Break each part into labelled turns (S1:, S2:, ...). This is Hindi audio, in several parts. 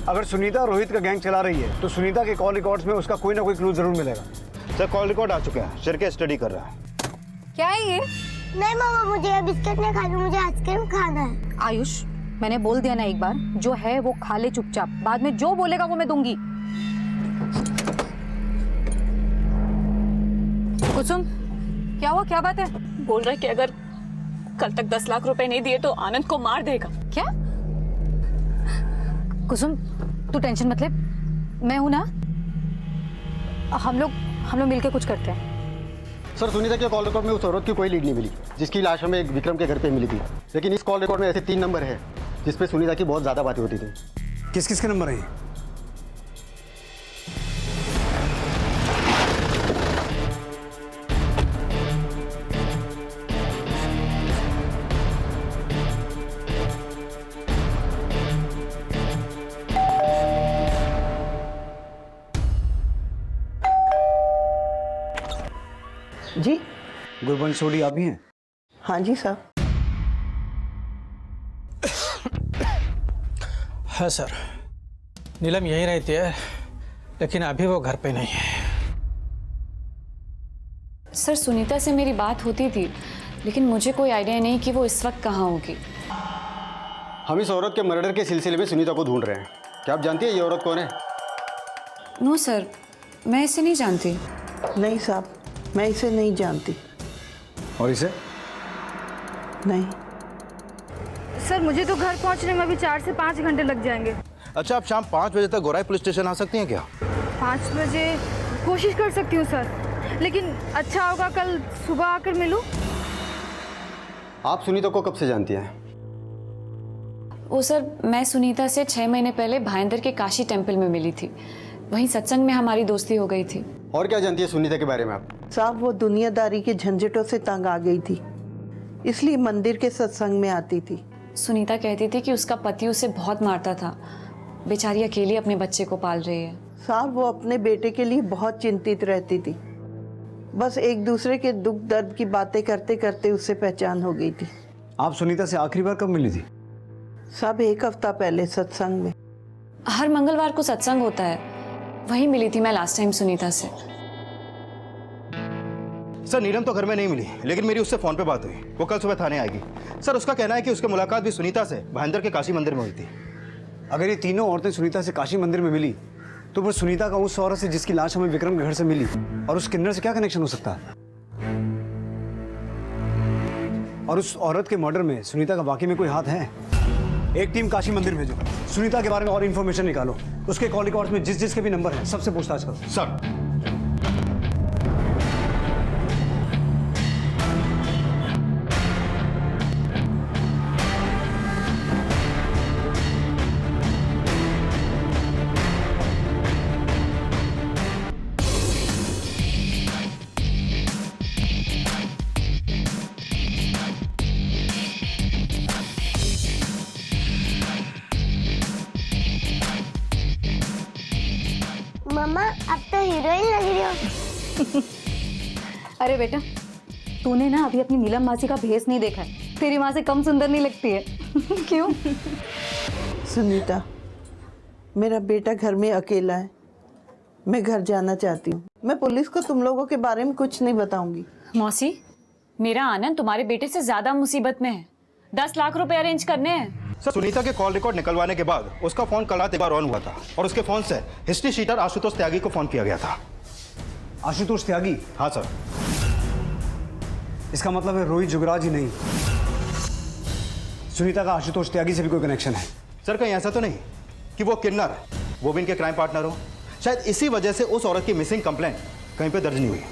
S1: अगर सुनीता रोहित का गैंग चला रही है तो सुनीता के कॉल रिकॉर्ड्स में उसका कोई ना कोई क्लू जरूर मिलेगा।
S2: सर कॉल रिकॉर्ड आ चुके हैं, शिरके स्टडी कर रहा है।
S3: क्या है ये?
S4: नहीं मामा, मुझे ये बिस्किट नहीं खाना, मुझे आइसक्रीम खाना है।
S3: आयुष, मैंने बोल दिया ना एक बार, जो है वो खा ले चुपचाप, बाद में जो बोलेगा वो मैं दूंगी। कुसुम, क्या हुआ, क्या बात है?
S5: बोल रहा है कि अगर कल तक 10 लाख रुपए नहीं दिए तो आनंद को मार देगा।
S3: क्या? कुसुम तू टेंशन मत ले, मैं हूं ना, हम लोग मिलके कुछ करते हैं।
S6: सर सुनीता के कॉल रिकॉर्ड में उस औरत की कोई लीड नहीं मिली जिसकी लाश हमें विक्रम के घर पे मिली थी, लेकिन इस कॉल रिकॉर्ड में ऐसे 3 नंबर है जिसपे सुनीता की बहुत ज़्यादा बातें होती थी।
S1: किस किस के नंबर हैं?
S7: जी
S1: गुरबंश सोडी आप ही हैं?
S7: हाँ जी साहब।
S8: हाँ सर, नीलम यहीं रहती है, लेकिन अभी वो घर पे नहीं है।
S5: सर सुनीता से मेरी बात होती थी, लेकिन मुझे कोई आइडिया नहीं कि वो इस वक्त कहाँ होगी।
S6: हम इस औरत के मर्डर के सिलसिले में सुनीता को ढूंढ रहे हैं। क्या आप जानती है ये औरत कौन है?
S5: नो सर, मैं इसे नहीं जानती।
S7: नहीं साहब, मैं इसे नहीं जानती।
S1: और इसे?
S7: नहीं
S9: सर, मुझे तो घर पहुंचने में अभी 4 से 5 घंटे लग जाएंगे।
S2: अच्छा, आप शाम 5 बजे तक गोराई पुलिस स्टेशन आ सकती हैं क्या?
S9: 5 बजे कोशिश कर सकती हूँ सर, लेकिन अच्छा होगा कल सुबह आकर मिलूं।
S6: आप सुनीता को कब से जानती हैं?
S5: वो सर, मैं सुनीता से 6 महीने पहले भाईंदर के काशी टेम्पल में मिली थी, वहीं सत्संग में हमारी दोस्ती हो गई थी।
S6: और क्या जानती है सुनीता के बारे में आप?
S7: साहब, वो दुनियादारी के झंझटों से तंग आ गई थी, इसलिए मंदिर के सत्संग में आती थी।
S5: सुनीता कहती थी कि उसका पति उसे बहुत मारता था, बेचारी अकेली अपने बच्चे को पाल रही है।
S7: साहब, वो अपने बेटे के लिए बहुत चिंतित रहती थी, बस एक दूसरे के दुख दर्द की बातें करते करते उससे पहचान हो गई थी।
S1: आप सुनीता से आखिरी बार कब मिली थी?
S7: साहब, 1 हफ्ता पहले सत्संग में।
S5: हर मंगलवार को सत्संग होता है, वहीं मिली थी मैं लास्ट टाइम सुनीता से।
S2: सर नीलम तो घर में नहीं मिली, लेकिन मेरी उससे फोन पे बात हुई, वो कल सुबह थाने आएगी। सर उसका कहना है कि उसकी मुलाकात भी सुनीता से भाईंदर के काशी मंदिर में हुई थी।
S1: अगर ये तीनों औरतें सुनीता से काशी मंदिर में मिली तो फिर सुनीता का उस औरत से जिसकी लाश हमें विक्रम के घर से मिली और उस किन्नर से क्या कनेक्शन हो सकता है? और उस औरत के मर्डर में सुनीता का वाकई में कोई हाथ है? एक टीम काशी मंदिर भेजो, सुनीता के बारे में और इन्फॉर्मेशन निकालो, उसके कॉल रिकॉर्ड्स में जिस जिसके भी नंबर है सबसे पूछताछ करो।
S2: सर
S4: मम्मा, अब तो हीरोइन लग रही हो।
S3: अरे बेटा, तूने ना अभी अपनी नीलम मासी का भेस नहीं देखा है, तेरी माँ से कम सुंदर नहीं लगती है। क्यों?
S7: सुनीता, मेरा बेटा घर में अकेला है, मैं घर जाना चाहती हूँ। मैं पुलिस को तुम लोगों के बारे में कुछ नहीं बताऊंगी।
S5: मौसी, मेरा आनंद तुम्हारे बेटे से ज्यादा मुसीबत में है, 10 लाख रुपए अरेंज करने हैं।
S2: सर सुनीता के कॉल रिकॉर्ड निकलवाने के बाद उसका फोन कल रात एक बार ऑन हुआ था और उसके फोन से हिस्ट्री शीटर आशुतोष त्यागी को फोन किया गया था।
S1: आशुतोष त्यागी?
S2: हाँ सर।
S1: इसका मतलब है रोहित जुगराज ही नहीं, सुनीता का आशुतोष त्यागी से भी कोई कनेक्शन है?
S2: सर कहीं ऐसा तो नहीं कि वो किन्नर वो भी इनके क्राइम पार्टनर हो? शायद इसी वजह से उस औरत की मिसिंग कंप्लेंट कहीं पे दर्ज नहीं हुई।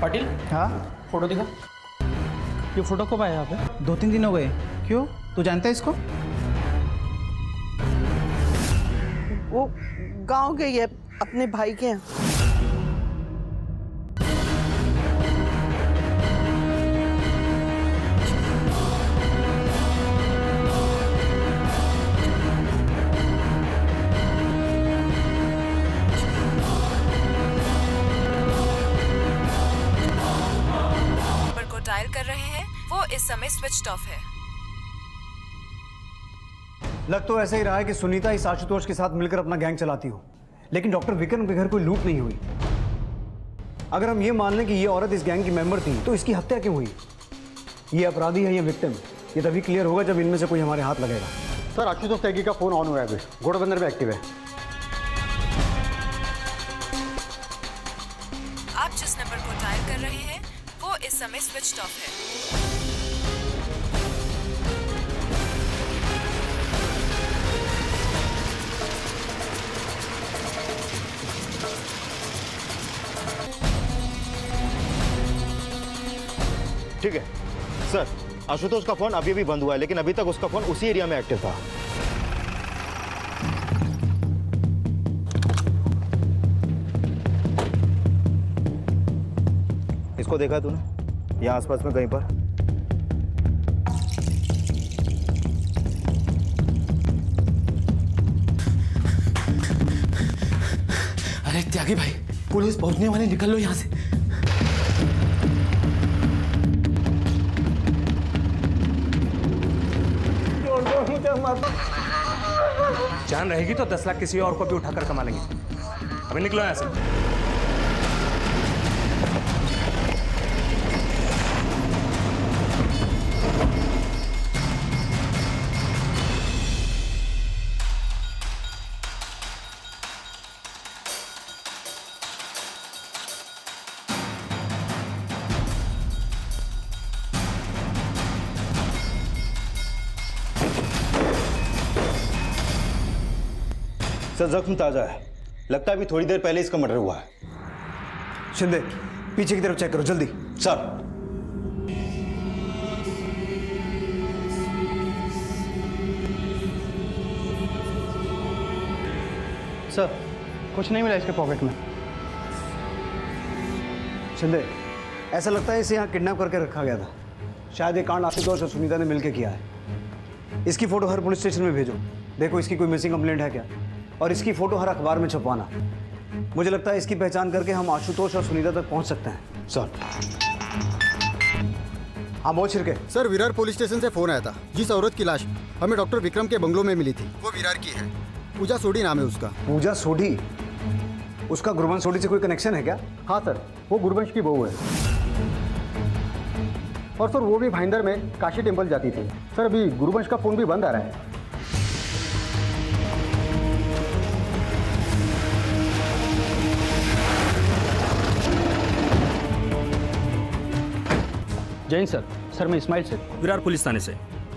S8: पाटिल, हाँ फोटो दिखा। ये फोटो कब आया यहाँ पे?
S10: 2-3 दिन हो गए। क्यों, तू जानता है इसको?
S7: वो गांव गई है अपने भाई के यहाँ।
S11: इस समय स्विच्ड ऑफ है।
S1: लग तो ऐसा ही रहा है कि सुनीता इस आशुतोष के साथ मिलकर अपना गैंग चलाती हो, लेकिन डॉक्टर विक्रम के घर कोई लूट नहीं हुई। अगर हम ये मान लें कि ये औरत इस गैंग की मेंबर थी, तो इसकी हत्या क्यों हुई? ये अपराधी है या विक्टिम? ये तभी क्लियर होगा जब इनमें से कोई हमारे हाथ लगेगा।
S6: सर आशुतोष त्यागी का फोन ऑन हुआ है अभी, घोड़बंदर में एक्टिव है।
S11: आप जिस नंबर को डायल कर रहे हैं वो इस समय स्विच्ड ऑफ है।
S2: ठीक है सर, आशुतोष का फोन अभी भी बंद हुआ है, लेकिन अभी तक उसका फोन उसी एरिया में एक्टिव था। इसको देखा तूने यहाँ आसपास में कहीं पर?
S12: अरे त्यागी भाई, पुलिस पहुंचने वाले, निकल लो यहाँ से। जान रहेगी तो 10 लाख किसी और को भी उठाकर कमा लेंगे। अभी निकलो यहाँ से।
S2: सर जख्म ताजा है, लगता है अभी थोड़ी देर पहले इसका मर्डर हुआ है।
S1: शिंदे, पीछे की तरफ चेक करो जल्दी।
S2: सर
S10: सर कुछ नहीं मिला इसके पॉकेट में।
S1: शिंदे, ऐसा लगता है इसे यहाँ किडनैप करके रखा गया था। शायद ये कांड आशुतोष और सुनीता ने मिलकर किया है। इसकी फोटो हर पुलिस स्टेशन में भेजो, देखो इसकी कोई मिसिंग कंप्लेंट है क्या, और इसकी फोटो हर अखबार में छपवाना। मुझे लगता है इसकी पहचान करके हम आशुतोष और सुनीता तक पहुंच सकते हैं।
S2: सर
S1: हाँ बोल छिरके।
S6: सर विरार पुलिस स्टेशन से फोन आया था। जिस औरत की लाश हमें डॉक्टर विक्रम के बंगलों में मिली थी वो विरार की है। पूजा सोडी नाम है उसका।
S1: पूजा सोडी? उसका गुरबंश सोडी से कोई कनेक्शन है क्या?
S6: हाँ सर, वो गुरबंश की बहू है। और सर वो भी भाईंदर में काशी टेम्पल जाती थी। सर अभी गुरबंश का फोन भी बंद आ रहा है।
S10: जैन सर, सर मैं इस्माइल से विरार पुलिस थाने से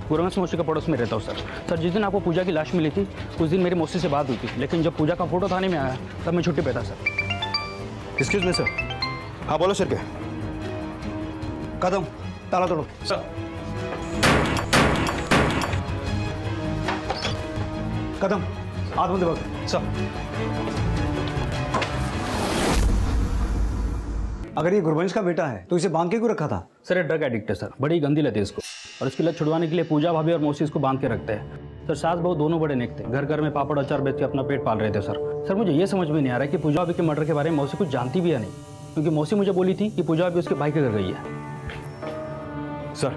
S10: गुरबंश मौसी का पड़ोस में रहता हूँ सर। सर जिस दिन आपको पूजा की लाश मिली थी उस दिन मेरी मौसी से बात हुई थी, लेकिन जब पूजा का फोटो थाने में आया तब मैं छुट्टी पे था सर।
S2: Excuse me sir. हाँ बोलो सर। क्या
S1: कदम, ताला तोड़ो।
S10: सर
S1: कदम, हाथ बंद रखो।
S10: सर
S1: अगर ये गुरबंश का बेटा है तो इसे बांध के क्यों रखा था?
S10: सर ये ड्रग एडिक्ट है सर, बड़ी गंदी लत है इसको, और इसकी लत छुड़वाने के लिए पूजा भाभी और मौसी इसको बांध के रखते हैं। सर सास बहू दोनों बड़े नेक थे, घर घर में पापड़ अचार बेच के अपना पेट पाल रहे थे सर। सर मुझे ये समझ में नहीं आ रहा है कि पूजा भाभी के मर्डर के बारे में मौसी कुछ जानती भी या नहीं, क्योंकि मौसी मुझे बोली थी कि पूजा भाभी उसके भाई के घर गई है।
S2: सर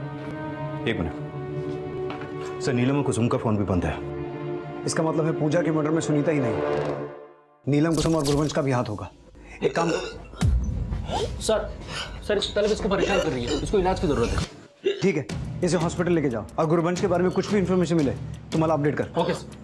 S2: एक मिनट। सर नीलम और कुसुम का फोन भी बंद है।
S1: इसका मतलब है पूजा के मर्डर में सुनीता ही नहीं, नीलम, कुसुम और गुरबंश का भी हाथ होगा। एक काम
S10: सर, सर इस तलब इसको परेशान कर रही है, इसको इलाज की जरूरत है।
S1: ठीक है, इसे हॉस्पिटल लेके जाओ, और गुरबंश के बारे में कुछ भी इंफॉर्मेशन मिले तो मला अपडेट कर।
S10: Okay sir.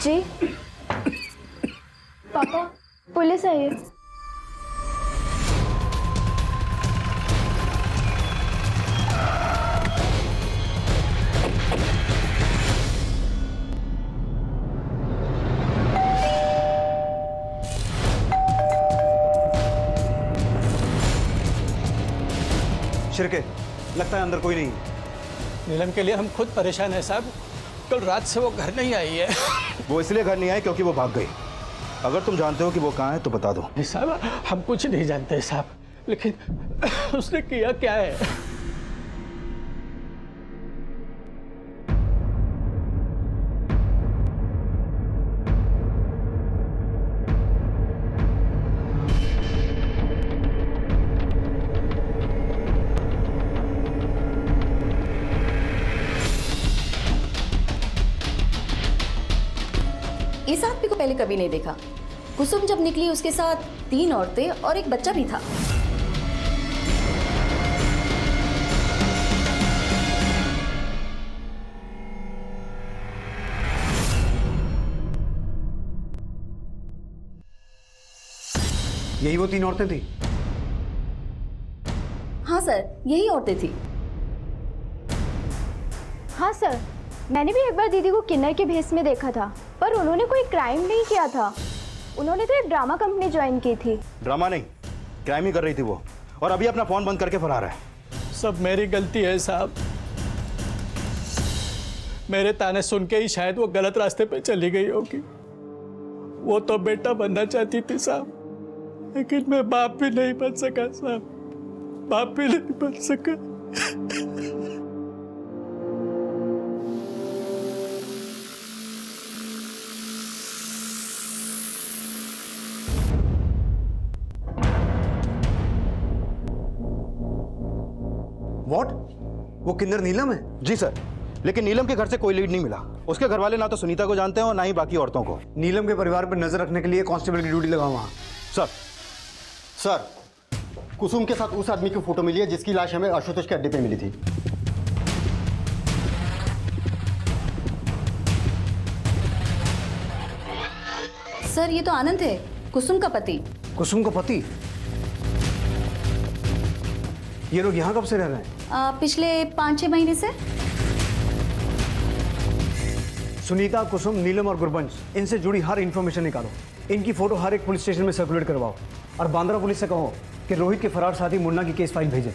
S4: जी पापा, पुलिस आई है।
S1: शिरके, लगता है अंदर कोई नहीं है।
S8: नीलम के लिए हम खुद परेशान हैं साहब, कल रात से वो घर नहीं आई है।
S2: वो इसलिए घर नहीं आए क्योंकि वो भाग गई। अगर तुम जानते हो कि वो कहाँ है तो बता दो।
S8: साहब हम कुछ नहीं जानते साहब, लेकिन उसने किया क्या है?
S3: इस आदमी को पहले कभी नहीं देखा। कुसुम जब निकली उसके साथ 3 औरतें और एक बच्चा भी था।
S1: यही वो 3 औरतें थी?
S3: हाँ सर, यही औरतें थी।
S4: हाँ सर, मैंने भी एक बार दीदी को किन्नर के भेस में देखा था, पर उन्होंने कोई क्राइम नहीं किया था। उन्होंने तो एक ड्रामा कंपनी ज्वाइन की थी।
S2: ड्रामा नहीं, क्राइम ही कर रही थी वो, और अभी अपना फोन बंद करके फरार है।
S8: सब मेरी गलती है साहब। मेरे ताने सुन के ही शायद वो गलत रास्ते पे चली गई होगी। वो तो बेटा बनना चाहती थी साहब, लेकिन मैं बाप भी नहीं बन सका साहब, बाप भी नहीं बन सका।
S1: What? वो किन्नर नीलम है?
S2: जी सर, लेकिन नीलम के घर से कोई लीड नहीं मिला। उसके घर वाले ना तो सुनीता को जानते हैं और ना ही बाकी औरतों को।
S1: नीलम के परिवार पर नजर रखने के लिए कांस्टेबल की ड्यूटी लगाओ वहां।
S6: सर, कुसुम के साथ उस आदमी की फोटो मिली है जिसकी लाश हमें आशुतोष के अड्डे पे मिली थी।
S3: सर, ये तो आनंद है, कुसुम का पति।
S1: कुसुम का पति? ये लोग यहाँ कब से रह रहे हैं?
S3: पिछले 5-6 महीने से।
S1: सुनीता, कुसुम, नीलम और गुरबंश, इनसे जुड़ी हर इंफॉर्मेशन निकालो। इनकी फोटो हर एक पुलिस स्टेशन में सर्कुलेट करवाओ और बांद्रा पुलिस से कहो कि रोहित के फरार साथी मुन्ना की केस फाइल भेजे।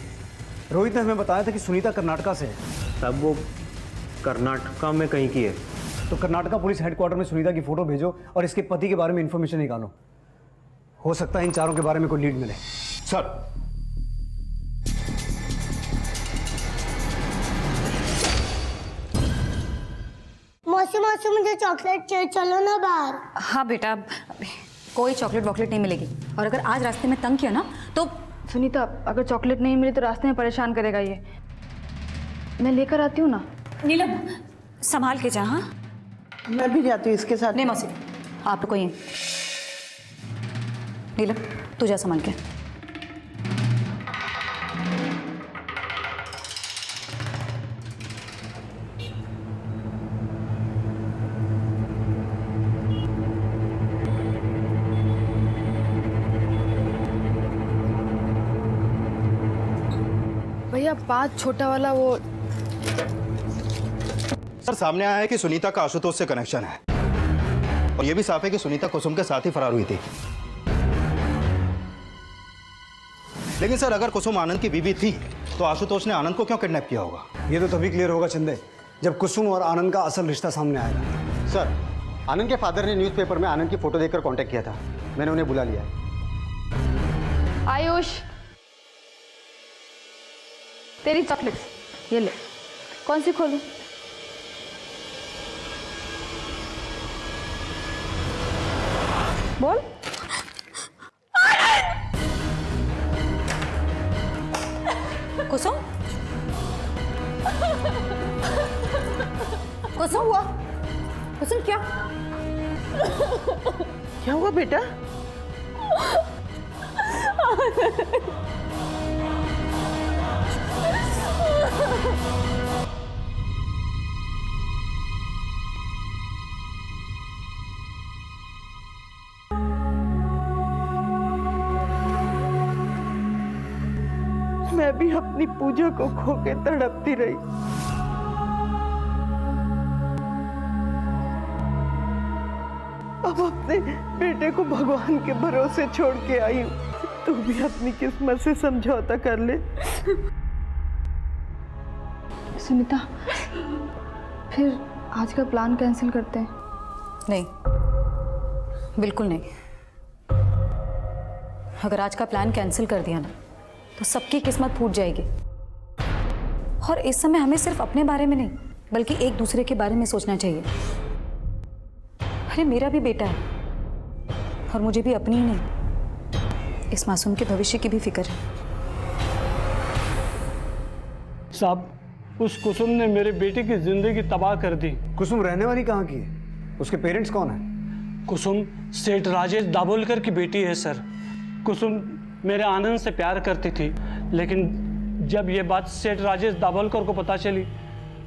S1: रोहित ने हमें बताया था कि सुनीता कर्नाटका से है।
S13: तब वो कर्नाटका में कहीं की है?
S1: तो कर्नाटका पुलिस हेडक्वार्टर में सुनीता की फोटो भेजो और इसके पति के बारे में इंफॉर्मेशन निकालो। हो सकता है इन चारों के बारे में कोई लीड मिले।
S2: सर,
S4: मौसी मौसी मुझे चॉकलेट चाहिए, चलो ना बाहर।
S3: हाँ बेटा, कोई चॉकलेट वॉकलेट नहीं मिलेगी, और अगर आज रास्ते में तंग किया ना तो।
S9: सुनीता, अगर चॉकलेट नहीं मिली तो रास्ते में परेशान करेगा ये। मैं लेकर आती हूँ ना।
S3: नीलम, संभाल के जा। हाँ,
S7: मैं भी जाती हूँ इसके साथ।
S3: नहीं मौसी, आप रुको यहीं। नीलम, तू जा संभाल के।
S9: भैया, 5 छोटा वाला वो।
S2: सर, सामने आया है कि सुनीता का आशुतोष से कनेक्शन है, और यह भी साफ है कि सुनीता कुसुम के साथ ही फरार हुई थी। लेकिन सर, अगर कुसुम आनंद की बीवी थी तो आशुतोष ने आनंद को क्यों किडनैप किया होगा?
S1: ये तो तभी क्लियर होगा चंदे, जब कुसुम और आनंद का असल रिश्ता सामने आएगा।
S6: सर, आनंद के फादर ने न्यूज़पेपर में आनंद की फोटो देखकर कांटेक्ट किया था। मैंने उन्हें बुला लिया।
S9: आयुष, तेरी चॉकलेट्स ये ले। कौन सी खोलूं? बोल।
S3: कुसुम, कुसुम हुआ? कुसुम क्या
S7: हुआ बेटा? मैं भी अपनी पूजा को खो के तड़पती रही। अब अपने बेटे को भगवान के भरोसे छोड़ के आई हूँ। तू भी अपनी किस्मत से समझौता कर ले।
S9: सुनीता, फिर आज का प्लान कैंसिल करते हैं?
S3: नहीं, बिल्कुल नहीं। अगर आज का प्लान कैंसिल कर दिया ना तो सबकी किस्मत फूट जाएगी। और इस समय हमें सिर्फ अपने बारे में नहीं बल्कि एक दूसरे के बारे में सोचना चाहिए। अरे मेरा भी बेटा है और मुझे भी अपनी ही नहीं, इस मासूम के भविष्य की भी फिक्र है।
S8: साहब, उस कुसुम ने मेरे बेटे की जिंदगी तबाह कर दी।
S1: कुसुम रहने वाली कहाँ की है? उसके पेरेंट्स कौन है?
S8: कुसुम सेठ राजेश दाभोलकर की बेटी है सर। कुसुम मेरे आनंद से प्यार करती थी, लेकिन जब ये बात सेठ राजेश दाभोलकर को पता चली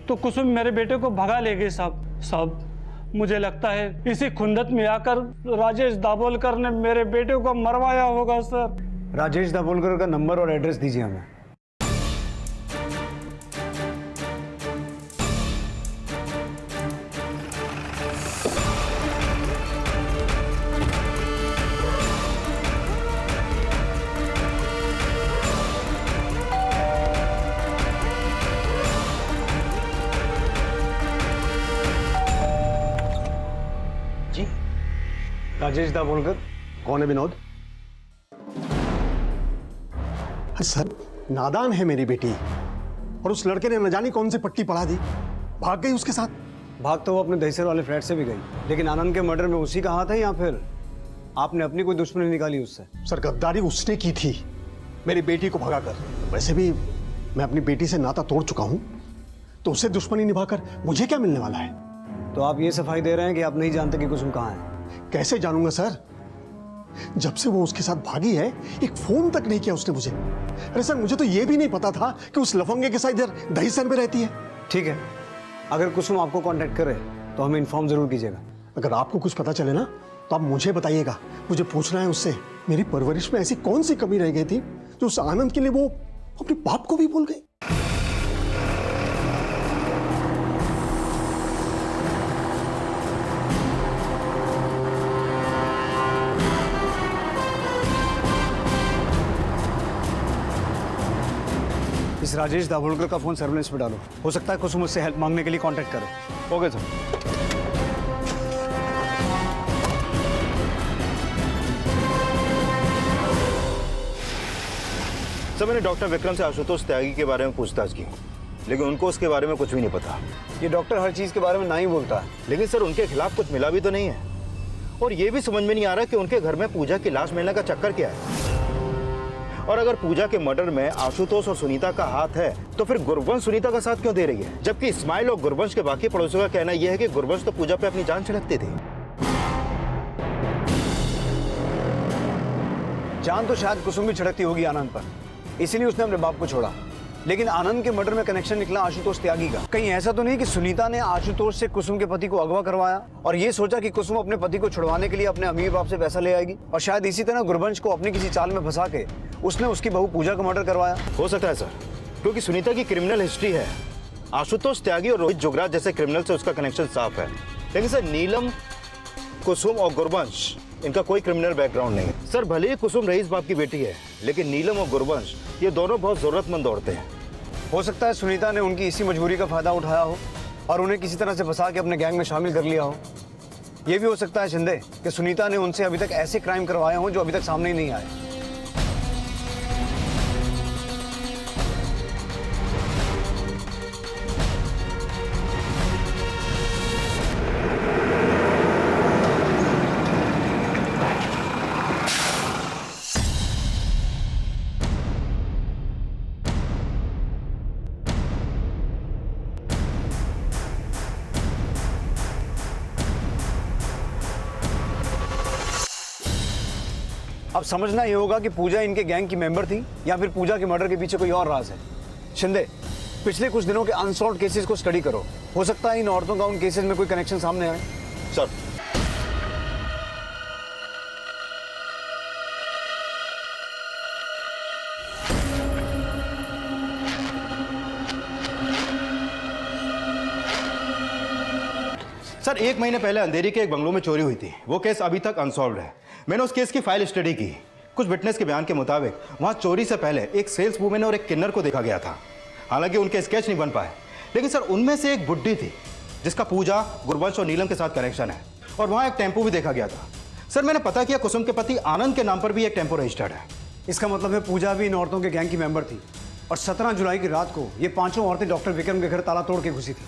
S8: तो कुसुम मेरे बेटे को भगा ले गई साहब। मुझे लगता है इसी खुंदत में आकर राजेश दाभोलकर ने मेरे बेटे को मरवाया होगा सर।
S1: राजेश दाभोलकर का नंबर और एड्रेस दीजिए हमें। राजेश दाभोलकर।
S6: कौन है विनोद? सर, नादान है मेरी बेटी और उस लड़के ने न जाने कौन सी पट्टी पढ़ा दी, भाग गई उसके साथ।
S1: भाग तो वो अपने दहीसर वाले फ्लैट से भी गई, लेकिन आनंद के मर्डर में उसी का हाथ है या फिर आपने अपनी कोई दुश्मनी निकाली उससे?
S6: सर, गद्दारी उसने की थी मेरी बेटी को भगाकर। वैसे भी मैं अपनी बेटी से नाता तोड़ चुका हूं, तो उससे दुश्मनी निभाकर मुझे क्या मिलने वाला है?
S1: तो आप ये सफाई दे रहे हैं कि आप नहीं जानते कि कुसुम कहाँ है?
S6: कैसे जानूंगा सर? जब से वो उसके साथ भागी है, एक फोन तक नहीं किया उसने मुझे। अरे सर, मुझे तो ये भी नहीं पता था कि उस लफंगे के साथ इधर दहीसर में रहती है।
S1: ठीक है, अगर कुसुम आपको कांटेक्ट करे तो हमें इन्फॉर्म जरूर कीजिएगा।
S6: अगर आपको कुछ पता चले ना तो आप मुझे बताइएगा। मुझे पूछना है उससे, मेरी परवरिश में ऐसी कौन सी कमी रह गई थी जो उस आनंद के लिए वो अपने बाप को भी भूल गई।
S1: इस राजेश दाभोलकर का फोन सर्विलेंस पे डालो। हो सकता है कुसुम उससे हेल्प मांगने के लिए कांटेक्ट करे।
S2: Okay sir. सर, मैंने डॉक्टर विक्रम से आशुतोष त्यागी के बारे में पूछताछ की, लेकिन उनको उसके बारे में कुछ भी नहीं पता।
S1: ये डॉक्टर हर चीज के बारे में ना ही बोलता है।
S2: लेकिन सर, उनके खिलाफ कुछ मिला भी तो नहीं है, और ये भी समझ में नहीं आ रहा कि उनके घर में पूजा की लाश मिलने का चक्कर क्या है। और अगर पूजा के मर्डर में आशुतोष और सुनीता का हाथ है तो फिर गुरबंश सुनीता का साथ क्यों दे रही है? जबकि इस्माइल और गुरबंश के बाकी पड़ोसियों का कहना यह है कि गुरबंश तो पूजा पे अपनी जान छिड़कते थे।
S1: जान तो शायद कुसुम भी छिड़कती होगी आनंद पर, इसीलिए उसने अपने बाप को छोड़ा। लेकिन आनंद के मर्डर में कनेक्शन निकला आशुतोष त्यागी का। कहीं ऐसा तो नहीं कि सुनीता ने आशुतोष से कुसुम के पति को अगवा करवाया और ये सोचा कि कुसुम अपने पति को छुड़वाने के लिए अपने अमीर बाप से पैसा ले आएगी, और शायद इसी तरह गुरबंश को अपनी किसी चाल में फंसा के उसने उसकी बहू पूजा का मर्डर करवाया?
S2: हो सकता है सर, क्योंकि सुनीता की क्रिमिनल हिस्ट्री है। आशुतोष त्यागी और रोहित जुगराज जैसे क्रिमिनल से उसका कनेक्शन साफ है। लेकिन सर, नीलम, कुसुम और गुरबंश, इनका कोई क्रिमिनल बैकग्राउंड नहीं है। सर, भले ही कुसुम रईस बाप की बेटी है, लेकिन नीलम और गुरबंश ये दोनों बहुत जरूरतमंद औरतें हैं।
S1: हो सकता है सुनीता ने उनकी इसी मजबूरी का फायदा उठाया हो और उन्हें किसी तरह से फंसा के अपने गैंग में शामिल कर लिया हो। यह भी हो सकता है शिंदे कि सुनीता ने उनसे अभी तक ऐसे क्राइम करवाए हों जो अभी तक सामने ही नहीं आए। अब समझना ये होगा कि पूजा इनके गैंग की मेंबर थी या फिर पूजा के मर्डर के पीछे कोई और राज है। शिंदे, पिछले कुछ दिनों के अनसॉल्व्ड केसेस को स्टडी करो। हो सकता है इन औरतों का उन केसेस में कोई कनेक्शन सामने आए।
S2: सर, सर, 1 महीने पहले अंधेरी के एक बंगलों में चोरी हुई थी। वो केस अभी तक अनसॉल्व्ड है। मैंने उस केस की फाइल स्टडी की। कुछ विटनेस के बयान के मुताबिक वहां चोरी से पहले एक सेल्स वूमेन और एक किन्नर को देखा गया था। हालांकि उनके स्केच नहीं बन पाए, लेकिन सर उनमें से एक बुड्ढी थी जिसका पूजा, गुरबंश और नीलम के साथ कनेक्शन है, और वहां एक टेम्पो भी देखा गया था। सर, मैंने पता किया कुसुम के पति आनंद के नाम पर भी एक टेम्पो रजिस्टर्ड है।
S1: इसका मतलब है पूजा भी इन औरतों के गैंग की मेंबर थी और 17 जुलाई की रात को ये पांचों औरतें डॉक्टर विक्रम के घर ताला तोड़ के घुसी थी।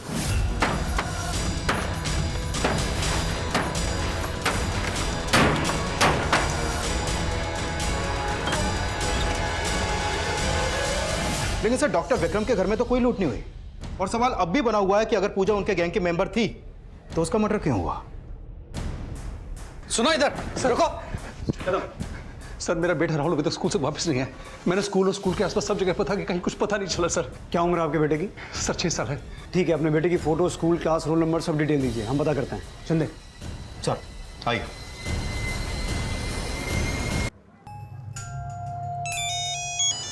S2: लेकिन सर डॉक्टर विक्रम के घर में तो कोई लूट नहीं हुई और सवाल अब भी बना हुआ है कि अगर पूजा उनके गैंग की मेंबर थी तो उसका मर्डर क्यों हुआ?
S6: सुनो इधर, रुको। सर मेरा बेटा राहुल अभी तक स्कूल से वापस नहीं है। मैंने स्कूल और स्कूल के आसपास सब जगह पता कि कहीं कुछ पता नहीं चला सर।
S1: क्या उम्र है आपके बेटे की?
S6: सर 6 साल है।
S1: ठीक है, अपने बेटे की photo, school, class, roll number सब डिटेल दीजिए, हम पता करते हैं। चंदे
S2: सर आइए।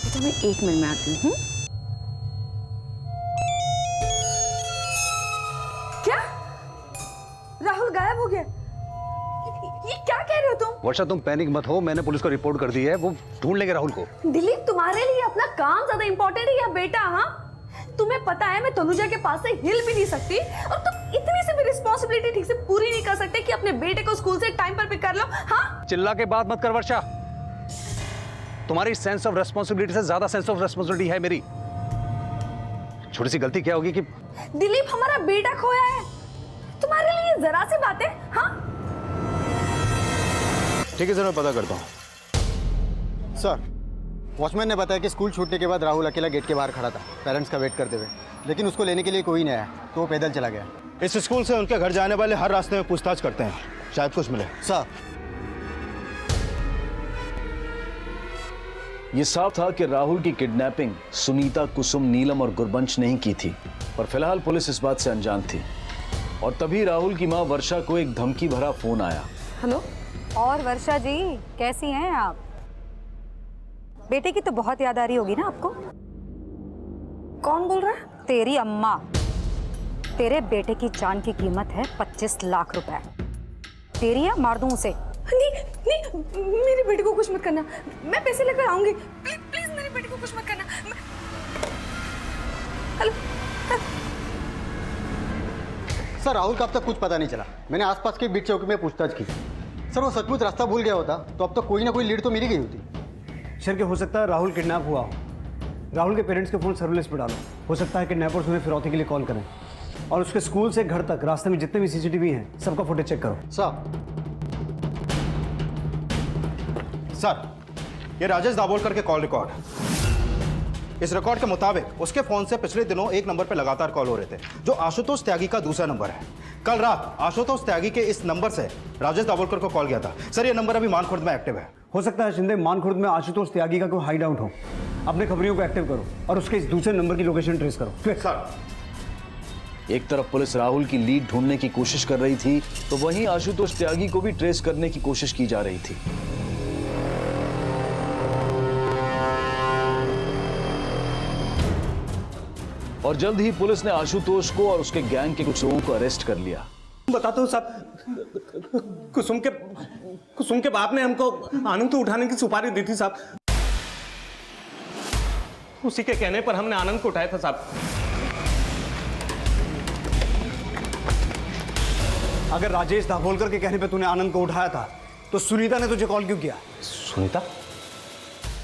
S5: तो मैं 1 मिनट में आती हूँ।
S9: क्या राहुल गायब हो गया? ये क्या कह रहे हो तुम?
S1: वर्षा तुम पैनिक मत हो, मैंने पुलिस को रिपोर्ट कर दी है, वो ढूंढ लेंगे राहुल को।
S9: दिलीप, तुम्हारे लिए अपना काम ज्यादा इंपॉर्टेंट है या बेटा? हाँ, तुम्हें पता है मैं तनुजा के पास से हिल भी नहीं सकती और तुम इतनी सी भी रिस्पॉन्सिबिलिटी ठीक से पूरी नहीं कर सकते कि अपने बेटे को स्कूल से टाइम पर पिक कर लो। हाँ,
S1: चिल्ला के बात मत कर वर्षा, तुम्हारी सेंस ऑफ रेस्पॉन्सिबिलिटी से ज्यादा सेंस ऑफ रेस्पॉन्सिबिलिटी है मेरी। छोटी सी गलती क्या होगी कि
S9: दिलीप हमारा बेटा खोया है, तुम्हारे लिए जरा सी बात है। हाँ
S2: ठीक है सर, मैं पता करता हूँ।
S14: सर वॉचमैन ने बताया कि स्कूल छूटने के बाद राहुल अकेला गेट के बाहर खड़ा था पेरेंट्स का वेट करते हुए, लेकिन उसको लेने के लिए कोई नहीं आया तो वो पैदल चला गया।
S2: इस स्कूल से उनके घर जाने वाले हर रास्ते में पूछताछ करते हैं, शायद कुछ मिले।
S14: सर
S15: ये साफ था कि राहुल की किडनैपिंग सुनीता, कुसुम, नीलम और गुरबंश नहीं की थी, पर फिलहाल पुलिस इस बात से अनजान थी। और तभी राहुल की मां वर्षा को एक धमकी भरा फोन आया।
S3: हेलो। और वर्षा जी कैसी हैं आप? बेटे की तो बहुत याद आ रही होगी ना आपको?
S9: कौन बोल रहा है?
S3: तेरी अम्मा। तेरे बेटे की जान की कीमत है 25 लाख रुपए। तेरी या मार दूं उसे?
S9: नहीं नहीं, मेरे बेटे को कुछ मत करना, मैं पैसे लेकर आऊंगी। प्लीज प्लीज मेरे बेटे को कुछ मत करना। हेलो
S14: सर, राहुल का अब तक कुछ पता नहीं चला। मैंने आसपास के बीट चौकी में पूछताछ की। सर वो सचमुच रास्ता भूल गया होता तो अब तक कोई ना कोई लीड तो मिल गई होती।
S1: सर के हो सकता है राहुल किडनैप हुआ हो। राहुल के पेरेंट्स के फोन सर्विलेंस पर डालो, हो सकता है किडनैपर्स उन्हें फिरौती के लिए कॉल करें। और उसके स्कूल से घर तक रास्ते में जितने भी सीसीटीवी हैं सबका फुटेज चेक करो।
S2: सर ये राजेश दाभोलकर के कॉल रिकॉर्ड। इस रिकॉर्ड के मुताबिक उसके फोन से पिछले दिनों एक नंबर पर लगातार कॉल हो रहे थे, जो आशुतोष त्यागी का दूसरा नंबर है। कल रात आशुतोष त्यागी के इस नंबर से राजेश दाभोलकर को कॉल किया था। सर ये नंबर अभी मानखुर्द में एक्टिव है।
S1: हो सकता है शिंदे मानखुर्द में आशुतोष त्यागी का कोई हाइड आउट हो। अपने खबरियों को एक्टिव करो और उसके इस दूसरे नंबर की लोकेशन ट्रेस करो।
S2: सर
S15: एक तरफ पुलिस राहुल की लीड ढूंढने की कोशिश कर रही थी, तो वहीं आशुतोष त्यागी को भी ट्रेस करने की कोशिश की जा रही थी। और जल्द ही पुलिस ने आशुतोष को और उसके गैंग के कुछ लोगों को अरेस्ट कर लिया।
S12: बताता हूँ साहब, कुसुम के बाप ने हमको आनंद को उठाने की सुपारी दी थी साहब। उसी के कहने पर हमने आनंद को उठाया था साहब।
S1: अगर राजेश दाभोलकर के कहने पे तूने आनंद को उठाया था तो सुनीता ने तुझे कॉल क्यों किया?
S12: सुनीता?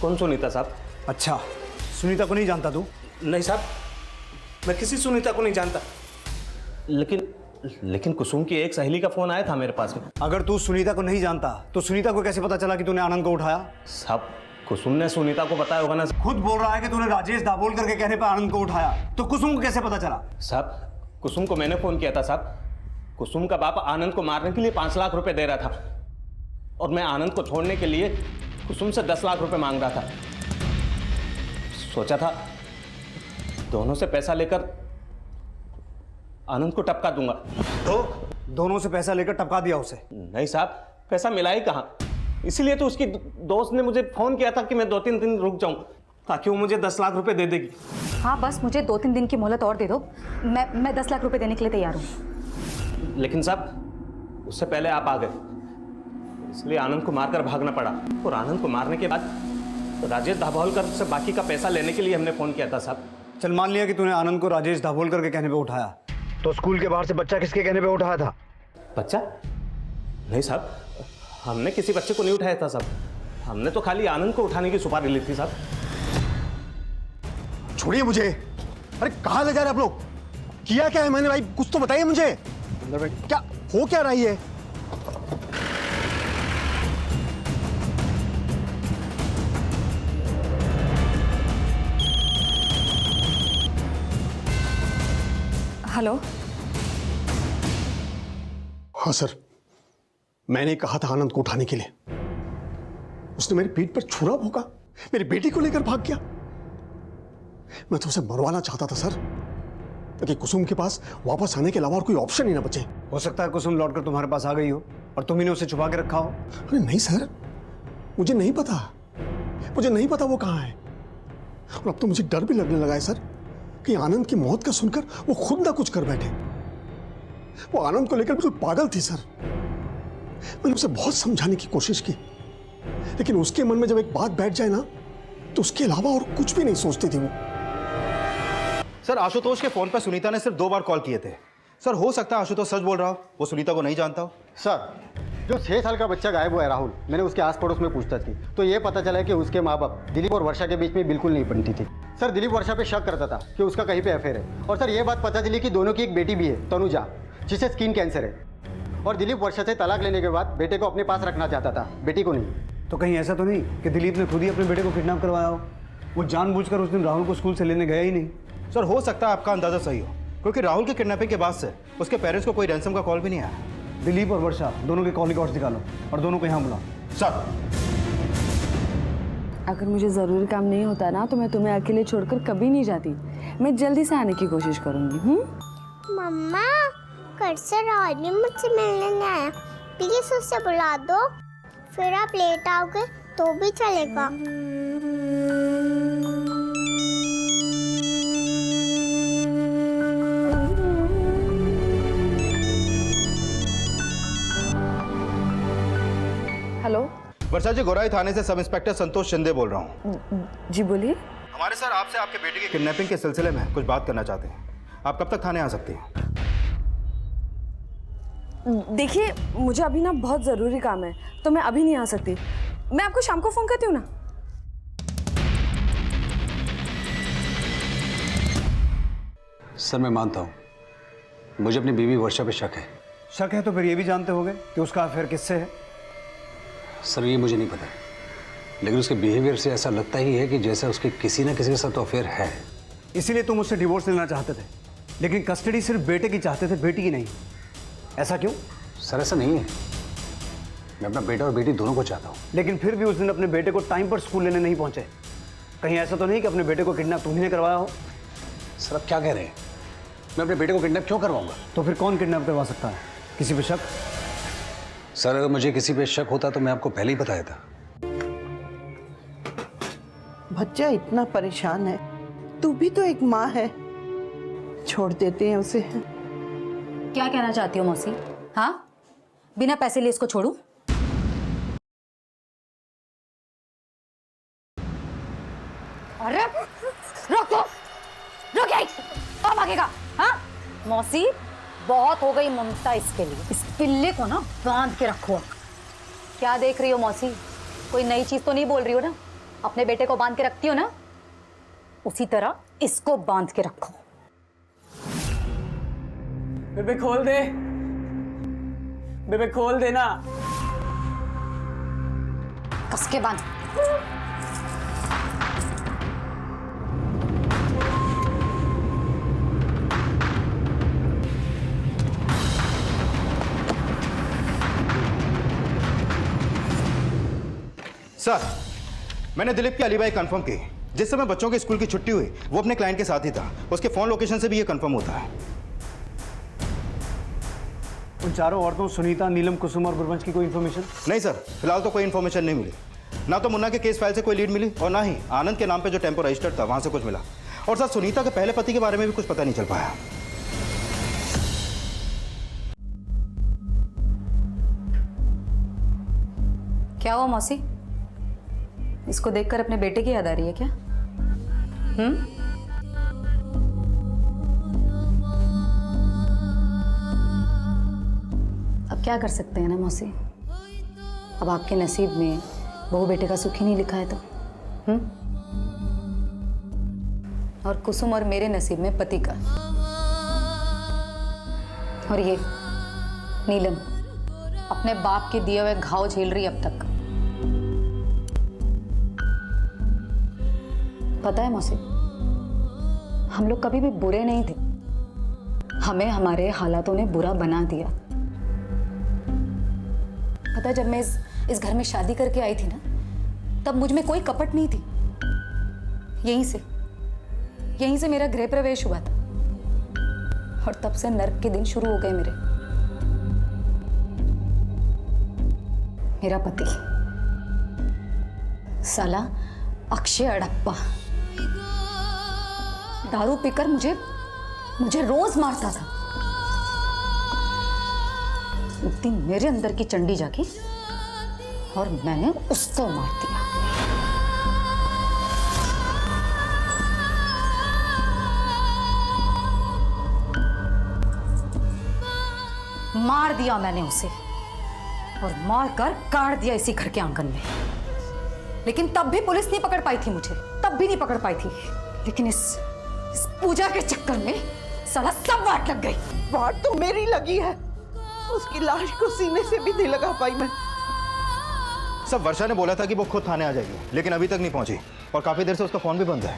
S12: कौन सुनीता साहब?
S1: अच्छा, सुनीता को नहीं जानता तू?
S12: नहीं साहब, मैं किसी सुनीता को नहीं जानता। लेकिन कुसुम की एक सहेली का फोन आया था मेरे पास में।
S1: अगर तू सुनीता को नहीं जानता तो सुनीता को कैसे पता चला कि तूने आनंद को उठाया?
S12: साहब कुसुम ने सुनीता को बताया होगा ना।
S1: खुद बोल रहा है कि तूने राजेश दाभोलकर के कहने पर आनंद को उठाया, तो कुसुम को कैसे पता चला?
S12: साहब कुसुम को मैंने फोन किया था साहब। कुसुम का बाप आनंद को मारने के लिए 5 लाख रुपए दे रहा था और मैं आनंद को छोड़ने के लिए कुसुम से 10 लाख रुपए मांग रहा था। सोचा था दोनों से पैसा लेकर आनंद को टपका दूंगा।
S1: तो दोनों से पैसा लेकर टपका दिया उसे?
S12: नहीं साहब, पैसा मिला ही कहां, इसीलिए तो उसकी दोस्त ने मुझे फोन किया था कि मैं 2-3 दिन रुक जाऊं ताकि वो मुझे 10 लाख रुपए दे देगी।
S3: हाँ बस मुझे 2-3 दिन की मोहलत और दे दो, मैं 10 लाख रुपए देने के लिए तैयार हूँ।
S12: लेकिन साहब उससे पहले आप आ गए, इसलिए आनंद को मारकर भागना पड़ा। और आनंद को मारने के बाद राजेश दाभोलकर से बाकी का पैसा लेने के लिए हमने फोन किया था साहब।
S1: चल मान लिया कि तूने आनंद को राजेश दाभोलकर के कहने पे उठाया, तो स्कूल के बाहर से बच्चा किसके कहने पे उठाया था?
S12: बच्चा? नहीं साहब, हमने किसी बच्चे को नहीं उठाया था साहब। हमने तो खाली आनंद को उठाने की सुपारी ली थी साहब।
S6: छोड़िए मुझे। अरे कहाँ ले जा रहे आप लोग? किया क्या है मैंने भाई, कुछ तो बताइए मुझे। अंदर बैठ, क्या हो क्या रही है?
S5: हेलो।
S6: हाँ सर, मैंने कहा था आनंद को उठाने के लिए। उसने मेरी पीठ पर छुरा भोंका, मेरी बेटी को लेकर भाग गया। मैं तो उसे मरवाना चाहता था सर, ताकि कुसुम के पास वापस आने के अलावा और कोई ऑप्शन ही ना बचे।
S1: हो सकता है कुसुम लौटकर तुम्हारे पास आ गई हो और तुम ही ने उसे छुपा के रखा हो।
S6: अरे नहीं सर, मुझे नहीं पता, मुझे नहीं पता वो कहाँ है। और अब तो मुझे डर भी लगने लगा है सर कि आनंद की मौत का सुनकर वो खुद ना कुछ कर बैठे। वो आनंद को लेकर बिल्कुल पागल थी सर। मैंने उसे बहुत समझाने की कोशिश की, लेकिन उसके मन में जब एक बात बैठ जाए ना, तो उसके अलावा और कुछ भी नहीं सोचती थी वो।
S2: सर आशुतोष के फोन पर सुनीता ने सिर्फ 2 बार कॉल किए थे। सर हो सकता है आशुतोष सच बोल रहा हो, वो सुनीता को नहीं जानता हो।
S14: सर जो 6 साल का बच्चा गायब हुआ है राहुल, मैंने उसके आस पड़ोस में पूछताछ की तो ये पता चला है कि उसके माँ बाप दिलीप और वर्षा के बीच में बिल्कुल नहीं बनती थी। सर दिलीप वर्षा पे शक करता था कि उसका कहीं पे अफेयर है। और सर ये बात पता चली कि दोनों की एक बेटी भी है, तनुजा, जिसे स्किन कैंसर है। और दिलीप वर्षा से तलाक लेने के बाद बेटे को अपने पास रखना चाहता था, बेटी को नहीं।
S1: तो कहीं ऐसा तो नहीं कि दिलीप ने खुद ही अपने बेटे को किडनैप करवाया हो? वो जानबूझकर उस दिन राहुल को स्कूल से लेने गया ही नहीं।
S2: सर हो सकता है आपका अंदाजा सही हो, क्योंकि राहुल की किडनैपिंग के बाद से उसके पेरेंट्स को कोई रैंसम का कॉल भी नहीं आया।
S1: दिलीप और वर्षा दोनों के कॉल रिकॉर्ड्स निकालो और दोनों को यहाँ बुलाओ।
S2: सर
S16: अगर मुझे ज़रूरी काम नहीं होता ना, तो मैं तुम्हें अकेले छोड़कर कभी नहीं जाती। मैं जल्दी से आने की कोशिश करूँगी।
S17: मम्मा कल से राहुल भी मुझसे मिलने नहीं आया, प्लीज उससे बुला दो। फिर आप लेट आओगे तो भी चलेगा।
S16: हेलो
S2: वर्षा जी, गोराई थाने से सब इंस्पेक्टर संतोष शिंदे बोल रहा हूँ।
S16: जी बोलिए।
S2: हमारे सर आपसे आपके बेटे की किडनैपिंग के सिलसिले में कुछ बात करना चाहते हैं। आप कब तक थाने आ सकती हैं?
S16: देखिए मुझे अभी ना बहुत ज़रूरी काम है, तो मैं अभी नहीं आ सकती। मैं आपको शाम को फ़ोन करती हूँ ना।
S18: सर मैं मानता हूँ, मुझे अपनी बीवी वर्षा पे शक है।
S1: शक है तो फिर ये भी जानते होंगे कि उसका अफेयर किससे है?
S18: सर ये मुझे नहीं पता, लेकिन उसके बिहेवियर से ऐसा लगता ही है कि जैसे उसके किसी न किसी के साथ तो अफेयर है।
S1: इसीलिए तुम उससे डिवोर्स लेना चाहते थे, लेकिन कस्टडी सिर्फ बेटे की चाहते थे, बेटी की नहीं। ऐसा क्यों?
S18: सर ऐसा नहीं है, मैं अपना बेटा और बेटी दोनों को चाहता हूँ।
S1: लेकिन फिर भी उस दिन अपने बेटे को टाइम पर स्कूल लेने नहीं पहुंचे। कहीं ऐसा तो नहीं कि अपने बेटे को किडनैप तुम्ही ने करवाया हो?
S18: सर आप क्या कह रहे हैं? मैं अपने बेटे को किडनैप क्यों करवाऊंगा?
S1: तो फिर कौन किडनैप करवा सकता है? किसी पे शक?
S18: सर अगर मुझे किसी पे शक होता तो मैं आपको पहले ही बताया था।
S7: बच्चा इतना परेशान है, तू भी तो एक माँ है, छोड़ देते हैं उसे।
S3: क्या कहना चाहती हो मौसी? हाँ, बिना पैसे लिए इसको छोड़ूं? अरे रोको, रोके, कब भागेगा? हाँ मौसी, बहुत हो गई ममता इसके लिए। इस पिल्ले को ना बांध के रखो। क्या देख रही हो मौसी? कोई नई चीज तो नहीं बोल रही हो ना? अपने बेटे को बांध के रखती हो ना, उसी तरह इसको बांध के रखो।
S8: बेबे खोल दे, बेबे खोल देना।
S3: कस के बांध।
S2: सर मैंने दिलीप की अलीबाई कंफर्म की। जिस समय बच्चों के स्कूल की छुट्टी हुई वो अपने क्लाइंट के साथ ही था। उसके फोन लोकेशन से भी ये कंफर्म होता है।
S1: उन चारों औरतों सनीता, नीलम, कुसुम और गुरबंश की कोई इन्फॉर्मेशन?
S2: नहीं सर, फिलहाल तो कोई इन्फॉर्मेशन नहीं मिली। ना तो मुन्ना के केस फाइल से कोई लीड मिली और ना ही आनंद के नाम पे जो टेम्पो रजिस्टर्ड था वहां से कुछ मिला। और सर सुनीता के पहले पति के बारे में भी कुछ पता नहीं चल पाया।
S3: क्या हुआ मौसी? इसको देखकर अपने बेटे की याद आ रही है क्या? अब क्या कर सकते हैं ना मौसी? अब आपके नसीब में बहू बेटे का सुख ही नहीं लिखा है तो और कुसुम और मेरे नसीब में पति का। और ये नीलम अपने बाप के दिए हुए घाव झेल रही अब तक। पता है मौसी, हम लोग कभी भी बुरे नहीं थे, हमें हमारे हालातों ने बुरा बना दिया। पता है, जब मैं इस घर में शादी करके आई थी ना, तब मुझ में कोई कपट नहीं थी। यहीं से मेरा गृह प्रवेश हुआ था और तब से नर्क के दिन शुरू हो गए मेरे। मेरा पति साला अक्षय अड़प्पा दारू पीकर मुझे रोज मारता था। एक दिन मेरे अंदर की चंडी जागी और मैंने उसको मार दिया। मार दिया मैंने उसे और मार कर काट दिया इसी घर के आंगन में। लेकिन तब भी पुलिस नहीं पकड़ पाई थी मुझे, तब भी नहीं पकड़ पाई थी। लेकिन इस पूजा के चक्कर में साला सब वाट लग गई।
S7: वाट तो मेरी लगी है, उसकी लाश को सीने से भी नहीं लगा पाई मैं।
S2: सब वर्षा ने बोला था कि वो खुद थाने आ जाएगी, लेकिन अभी तक नहीं पहुंची और काफी देर से उसका फोन भी बंद है।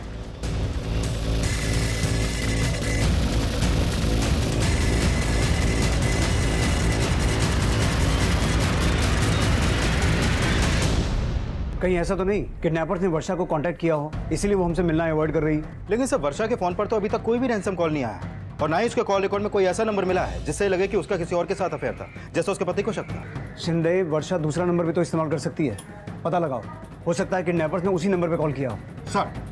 S1: कहीं ऐसा तो नहीं किडनैपर्स ने वर्षा को कांटेक्ट किया हो, इसीलिए वो हमसे मिलना अवॉइड कर रही।
S2: लेकिन सर वर्षा के फोन पर तो अभी तक कोई भी रैंसम कॉल नहीं आया और ना ही उसके कॉल रिकॉर्ड में कोई ऐसा नंबर मिला है जिससे लगे कि उसका किसी और के साथ अफेयर था, जैसा उसके पति को शक था।
S1: शिंदे, वर्षा दूसरा नंबर भी तो इस्तेमाल कर सकती है, पता लगाओ। हो सकता है किडनैपर्स ने उसी नंबर पे कॉल किया हो।
S2: सर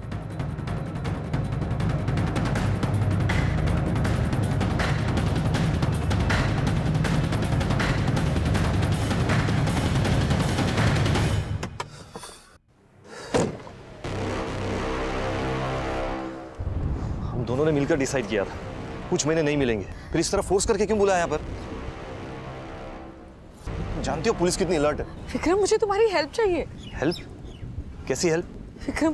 S19: दोनों ने मिलकर डिसाइड किया था कुछ महीने नहीं मिलेंगे, फिर इस तरह फोर्स करके क्यों बुलाया यहाँ पर? जानती हो पुलिस कितनी अलर्ट है।
S16: विक्रम, मुझे तुम्हारी हेल्प चाहिए।
S19: हेल्प? कैसी हेल्प?
S16: विक्रम,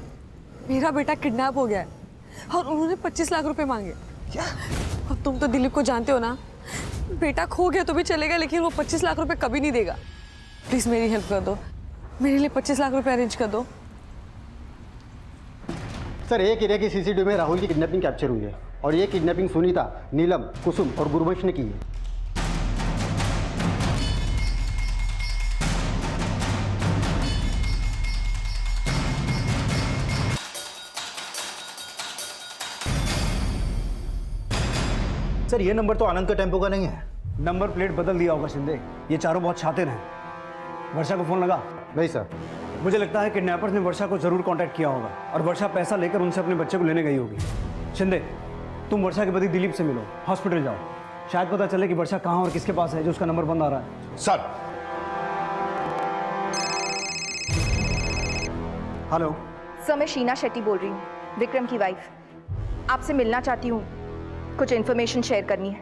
S16: मेरा बेटा किडनैप हो गया है और उन्होंने 25 लाख रुपए मांगे।
S19: क्या?
S16: अब तुम तो दिलीप को जानते हो ना, बेटा खो गया तो भी चलेगा, लेकिन वो 25 लाख रुपए कभी नहीं देगा। प्लीज मेरी हेल्प कर दो, मेरे लिए 25 लाख रुपए अरेंज कर दो।
S14: सर, एक एरिया की सीसीटीवी में राहुल की किडनैपिंग कैप्चर हुई है और ये किडनैपिंग सुनीता, नीलम, कुसुम और गुरबंश ने की है।
S2: सर ये नंबर तो आनंद का टेम्पो का नहीं है।
S1: नंबर प्लेट बदल दिया होगा शिंदे, ये चारों बहुत शातिर हैं। वर्षा को फोन लगा?
S14: नहीं सर।
S1: मुझे लगता है किडनैपर्स ने वर्षा को जरूर कांटेक्ट किया होगा और वर्षा पैसा लेकर उनसे अपने बच्चे को लेने गई होगी। शिंदे, तुम वर्षा के पति दिलीप से मिलो, हॉस्पिटल जाओ, शायद पता चले कि वर्षा कहाँ और किसके पास है जो उसका नंबर बंद आ रहा है।
S2: सर।
S1: हेलो
S20: सर, मैं शीना शेट्टी बोल रही हूँ, विक्रम की वाइफ। आपसे मिलना चाहती हूँ, कुछ इन्फॉर्मेशन शेयर करनी है।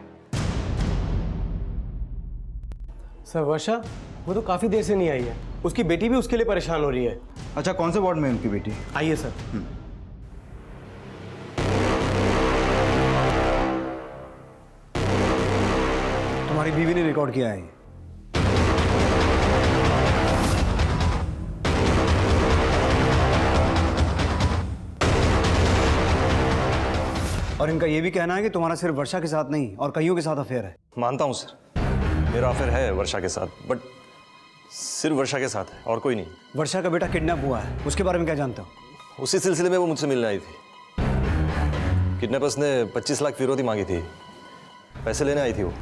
S13: सर वर्षा वो तो काफी देर से नहीं आई है, उसकी बेटी भी उसके लिए परेशान हो रही है।
S2: अच्छा, कौन से वार्ड में है उनकी बेटी?
S13: आइए सर।
S1: तुम्हारी बीवी ने रिकॉर्ड किया है। और इनका यह भी कहना है कि तुम्हारा सिर्फ वर्षा के साथ नहीं और कईयों के साथ अफेयर है।
S19: मानता हूँ सर, मेरा अफेयर है वर्षा के साथ, बट सिर्फ वर्षा के साथ है और कोई नहीं।
S1: वर्षा का बेटा किडनैप हुआ है, उसके बारे में क्या जानते हो?
S19: उसी सिलसिले में वो मुझसे मिलने आई थी। किडनैपर्स ने 25 लाख फिरौती मांगी थी, पैसे लेने आई थी वो।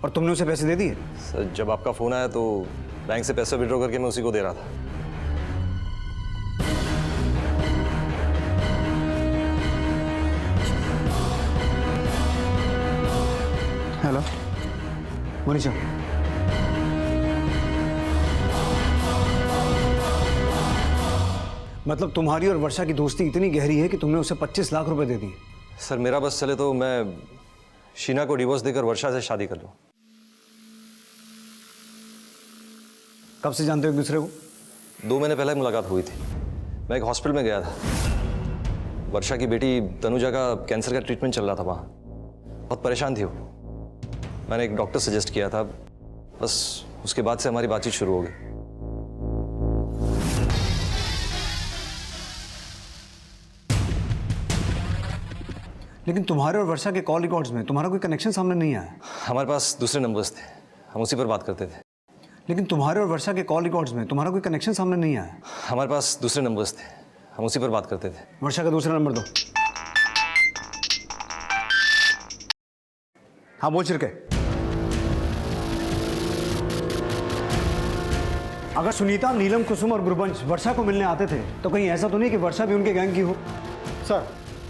S1: और तुमने उसे पैसे दे दिए?
S19: सर जब आपका फोन आया तो बैंक से पैसे विड्रॉ करके मैं उसी को दे रहा था।
S1: हेलो मनीषा, मतलब तुम्हारी और वर्षा की दोस्ती इतनी गहरी है कि तुमने उसे 25 लाख रुपए दे दिए?
S19: सर मेरा बस चले तो मैं शीना को डिवोर्स देकर वर्षा से शादी कर लूं।
S1: कब से जानते हो एक दूसरे को?
S19: 2 महीने पहले मुलाकात हुई थी। मैं एक हॉस्पिटल में गया था। वर्षा की बेटी तनुजा का कैंसर का ट्रीटमेंट चल रहा था वहाँ। बहुत परेशान थी वो। मैंने एक डॉक्टर सजेस्ट किया था, बस उसके बाद से हमारी बातचीत शुरू हो गई।
S1: लेकिन तुम्हारे और वर्षा के कॉल रिकॉर्ड्स में तुम्हारा कोई कनेक्शन सामने नहीं आया।
S19: हमारे पास दूसरे नंबर्स थे, हम उसी पर बात करते थे।
S1: लेकिन तुम्हारे और वर्षा के कॉल रिकॉर्ड्स में तुम्हारा कोई कनेक्शन सामने नहीं आया।
S19: हमारे पास दूसरे नंबर्स थे, हम उसी पर बात करते थे।
S1: वर्षा का दूसरा नंबर दो। हाँ बोल छिड़के। अगर सुनीता, नीलम, कुसुम और गुरबंश वर्षा को मिलने आते थे तो कहीं ऐसा तो नहीं कि वर्षा भी उनके गैंग की हो।
S14: सर,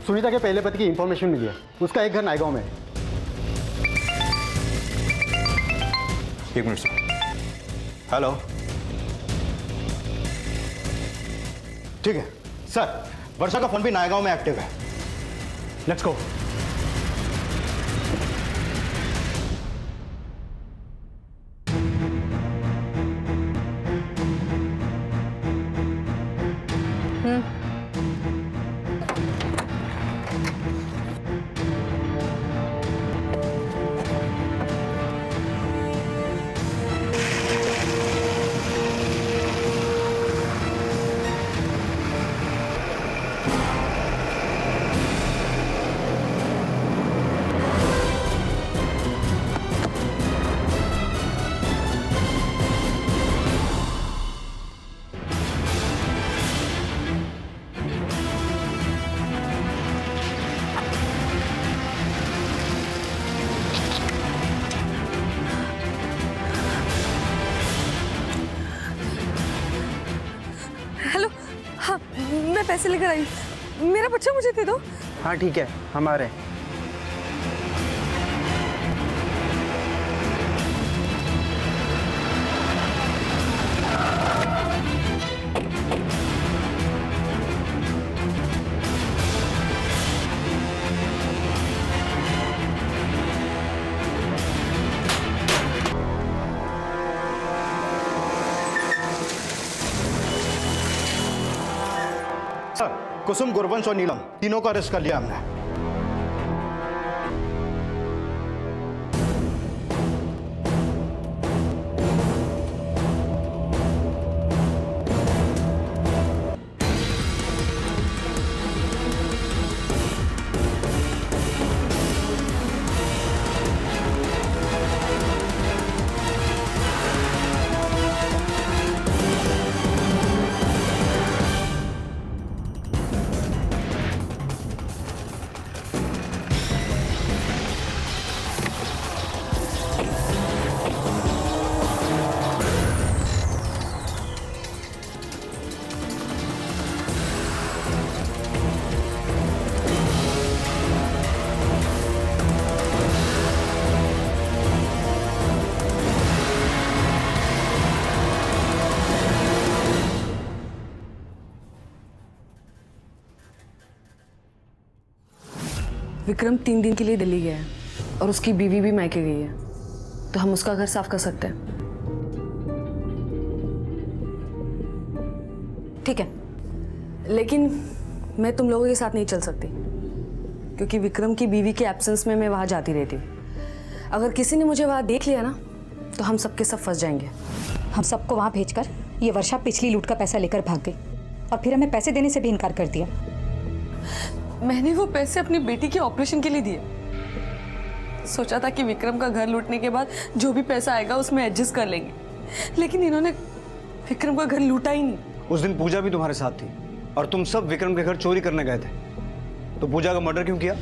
S14: सुनीता के पहले पति की इंफॉर्मेशन मिली है। उसका एक घर नायगांव में है।
S2: 1 मिनट सर। हेलो, ठीक है सर, वर्षा का फोन भी नायगांव में एक्टिव है।
S1: Let's go.
S16: हेलो, हाँ मैं पैसे लेकर आई। मेरा बच्चा मुझे दे दो।
S13: हाँ ठीक है, हम आ रहे हैं।
S2: सर, कुसुम, गुरबंश और नीलम तीनों को अरेस्ट कर लिया हमने।
S16: विक्रम 3 दिन के लिए दिल्ली गया है और उसकी बीवी भी मायके गई है, तो हम उसका घर साफ कर सकते हैं। ठीक है, लेकिन मैं तुम लोगों के साथ नहीं चल सकती क्योंकि विक्रम की बीवी के एब्सेंस में मैं वहाँ जाती रहती हूँ। अगर किसी ने मुझे वहाँ देख लिया ना तो हम सबके सब फंस जाएंगे।
S3: हम सबको वहाँ भेजकर ये वर्षा पिछली लूट का पैसा लेकर भाग गई और फिर हमें पैसे देने से भी इनकार कर दिया।
S16: मैंने वो पैसे अपनी बेटी के ऑपरेशन के लिए दिए। सोचा था कि विक्रम का घर लूटने के बाद जो भी पैसा आएगा उसमें एडजस्ट कर लेंगे, लेकिन इन्होंने विक्रम का घर लूटा ही नहीं।
S1: उस दिन पूजा भी तुम्हारे साथ थी और तुम सब विक्रम के घर चोरी करने गए थे, तो पूजा का मर्डर क्यों किया?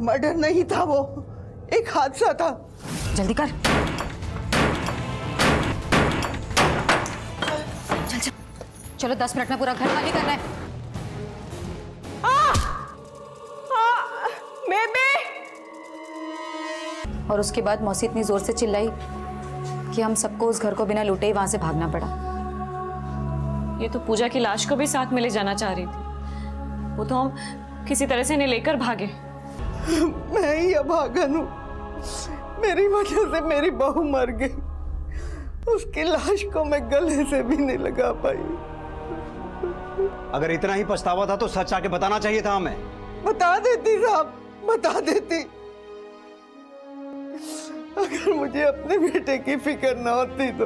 S7: मर्डर नहीं था, वो एक हादसा था।
S3: जल्दी कर। चल चल, चलो 10 मिनट में पूरा घर खाली करना है। और उसके बाद मौसी इतनी जोर से चिल्लाई कि हम सबको उस घर को बिना लूटे ही वहां से भागना पड़ा।
S5: ये तो पूजा की लाश को भी साथ में ले जाना चाह रही थी, वो तो हम किसी तरह से इन्हें लेकर भागे।
S7: मैं ही अभागन हूँ, मेरी वजह से मेरी बहू मर गई उसकी लाश को मैं गले से भी नहीं लगा पाई।
S1: अगर इतना ही पछतावा था तो सच आके बताना चाहिए था हमें।
S7: बता देती साहब, बता देती। अगर मुझे अपने बेटे की फिक्र ना होती तो